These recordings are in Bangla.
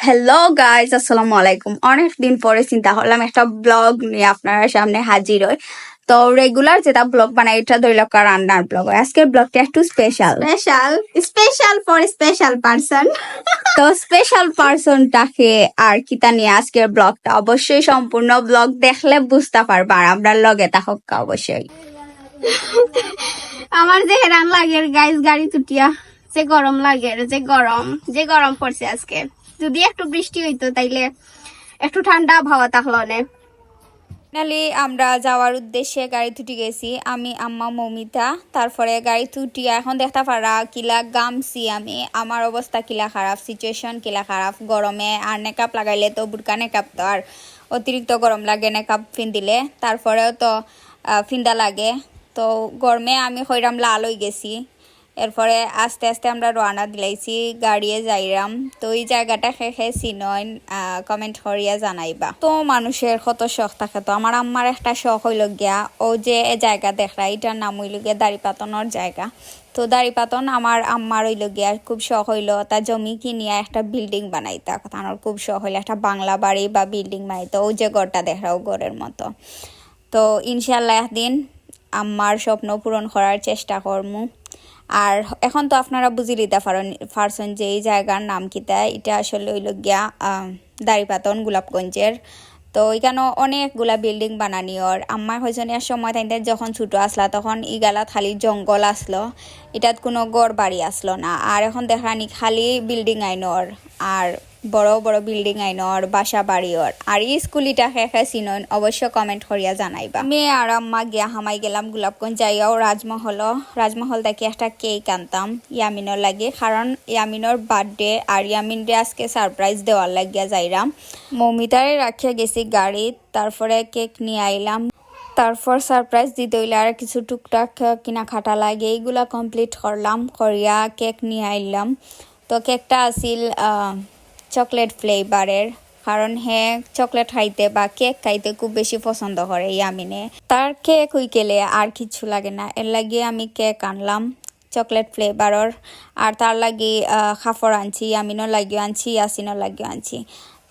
হ্যালো গাইজ, আসসালামু আলাইকুম। অনেকদিন পরে চিন্তা করলাম একটা ব্লগ নিয়ে আপনার সামনে হাজির হই। তো রেগুলার যেটা ব্লগ বানাই এটা ধরলক রান্নার ব্লগ হয়। আজকের ব্লগটা একটু special special for special person. তো স্পেশাল পার্সনটাকে আর কিতা নিয়ে আজকের ব্লগটা অবশ্যই সম্পূর্ণ ব্লগ দেখলে বুঝতে পারবা, আর আমরা লগে থাকক অবশ্যই। আমার যে হেরান লাগে গাইস, গাড়ি তুটিয়া যে গরম লাগে, যে গরম পড়ছে আজকে। যদি একটু বৃষ্টি হইতো তাইলে একটু ঠান্ডা আবহাওয়া থাকলো অনেক। ফাইনালি আমরা যাওয়ার উদ্দেশ্যে গাড়ি তুটি গেছি, আমি আম্মা মৌমিতা। তারপরে গাড়ি তুটিয়া এখন দেখতে পারা কিলা গামছি আমি, আমার অবস্থা কিলা খারাপ, সিচুয়েশন কিলা খারাপ। গরমে আর নেকাপ লাগাইলে তো বুরকা নেকাপ তো আর অতিরিক্ত গরম লাগে নেকাপ ফিন্দিলে, তারপরেও তো ফিন্দা লাগে। তো গরমে আমি হইরাম লাল হয়ে গেছি। এরপরে আস্তে আস্তে আমরা রওনা দিলাইছি, গাড়িয়ে যাইরাম। তো এই জায়গাটা খেয়ে চিনইন, কমেন্ট করিয়া জানাইবা। তো মানুষের কত শখ থাকে, তো আমার আম্মার একটা শখ হইল গিয়া ও যে জায়গা দেখরা, এটার নাম হইল গিয়া দাড়িপাতনের জায়গা। তো দাড়িপাতন আমার আম্মার হইল গিয়া খুব শখ হইল তার জমি কিনিয়া একটা বিল্ডিং বানাইতা। আমার খুব শখ হইলো একটা বাংলা বাড়ি বা বিল্ডিং বানাইতো, ও যে ঘরটা দেখরা ও ঘরের মতো। তো ইনশাল্লাহ একদিন আম্মার স্বপ্ন পূরণ করার চেষ্টা করমু। আর এখন তো আপনারা বুঝি লিতে পারছেন যে এই জায়গার নাম কিতা। এটা আসলে হইল গিয়া দাড়িপাতন গোলাপগঞ্জের। তো এখানে অনেকগুলা বিল্ডিং বানানি ওর আম্মার হইজনের সময় তাই যখন ছোটো আসলা তখন ইগালা খালি জঙ্গল আসলো, এটাত কোনো গড় বাড়ি আসলো না। আর এখন দেখানি খালি বিল্ডিং আইনর, আর বড় বড় বিল্ডিং আইনর, বাসা বাড়ি ওর। আর এই স্কুলিটা খেয়ে চিনন অবশ্য কমেন্ট করিয়া জানাইবা। মেয়ে আর আম্মা গিয়া হামাই গেলাম গোলাপগঞ্জ যাইয়াও রাজমহল দেখে একটা কেক আনতাম ইয়ামিনর লাগে, কারণ ইয়ামিনর বার্থডে আর ইয়ামিনরে আজকে সারপ্রাইজ দেওয়ার লাগিয়া যাইরাম। মৌমিতারে রাখিয়া গেছি গাড়িত, তারপরে কেক নিয়ে আইলাম। তারপর সারপ্রাইজ দিতে হইলে আর কিছু টুকটাক কিনা খাটা লাগে, এইগুলা কমপ্লিট করলাম, করিয়া কেক নিয়ে আইলাম। তো কেকটা আসিল চকলেট ফ্লেভারের, কারণ হ্যাঁ চকলেট খাইতে বা কেক খাইতে খুব বেশি পছন্দ করে ইয়ামিনে। তার কেক হই গেলে আর কিছু লাগে না, এর লাগিয়ে আমি কেক আনলাম চকলেট ফ্লেভারের। আর তার লাগি খাফর আনছি, ইয়ামিনও লাগিও আনছি, ইয়াসিনও লাগিও আনছি।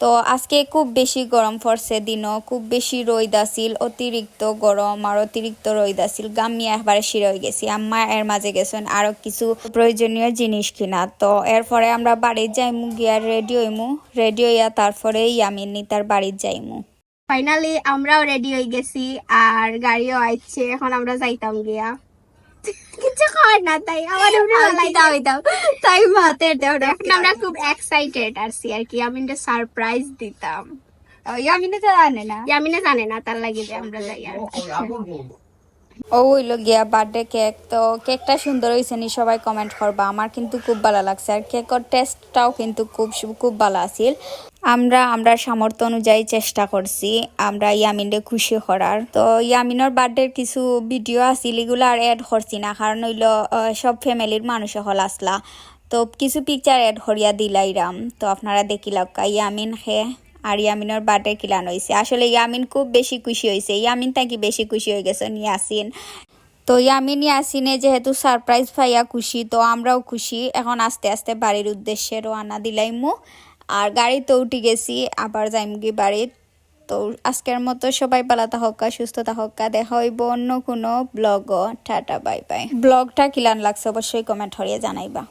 তো আজকে খুব বেশি গরম পড়ছে, দিনও খুব বেশি রোদ আসিল, অতিরিক্ত গরম আর অতিরিক্ত রোদ আসিল। গামিয়া একবারে শির হয়ে গেছি। আম্মা এর মাঝে গেছেন আরো কিছু প্রয়োজনীয় জিনিস কিনা। তো এরপরে আমরা বাড়ির যাইমু, গিয়া রেডি হইয়া তারপরে ইয়ামিনী তার বাড়ির যাইমু। ফাইনালি আমরাও রেডি হয়ে গেছি আর গাড়িও আইছে, এখন আমরা যাইতাম গিয়া। কিছু খাওয়ার না তাই আমার তাই মাতের এখন আমরা খুব এক্সাইটেড আছি আর কি। আমি সারপ্রাইজ দিতাম, ইয়ামিনে জানে না তার লাগে যে আমরা যাই। আর ও হইল গিয়া বার্থডে কেক। তো কেকটা সুন্দর হয়েছে নি সবাই কমেন্ট করবা, আমার কিন্তু খুব ভালো লাগছে। আর কেকের টেস্টটাও কিন্তু খুব ভালো আছিল। আমরা সামর্থ্য অনুযায়ী চেষ্টা করছি আমরা ইয়ামিনরে খুশি করার। তো ইয়ামিনের বার্থডের কিছু ভিডিও আছিল, এগুলো আর অ্যাড করছি না, কারণ হইল সব ফ্যামিলির মানুষ হল আসলা। তো কিছু পিকচার অ্যাড করিয়া দিলাইরাম, তো আপনারা দেখিলাম ইয়ামিন খে আর ইয়ামিনের বার্থডে কিলান হয়েছে। আসলে ইয়ামিন খুব বেশি খুশি হয়েছে, ইয়ামিন তাকে বেশি খুশি হয়ে গেছে ইয়াসিন। তো ইয়ামিন ইয়াসিনে যেহেতু সারপ্রাইজ পাইয়া খুশি, তো আমরাও খুশি। এখন আস্তে আস্তে বাড়ির উদ্দেশ্যে রওনা দিলাইমু, আর গাড়িতে উঠে গেছি, আবার যাইমগি বাড়ির। তো আজকের মতো সবাই ভালো থাকা, সুস্থ থাকা, দেখা হইব অন্য কোনো ব্লগও। Tata bye bye. ব্লগটা কিলান লাগছে অবশ্যই কমেন্ট করিয়ে জানাইবা।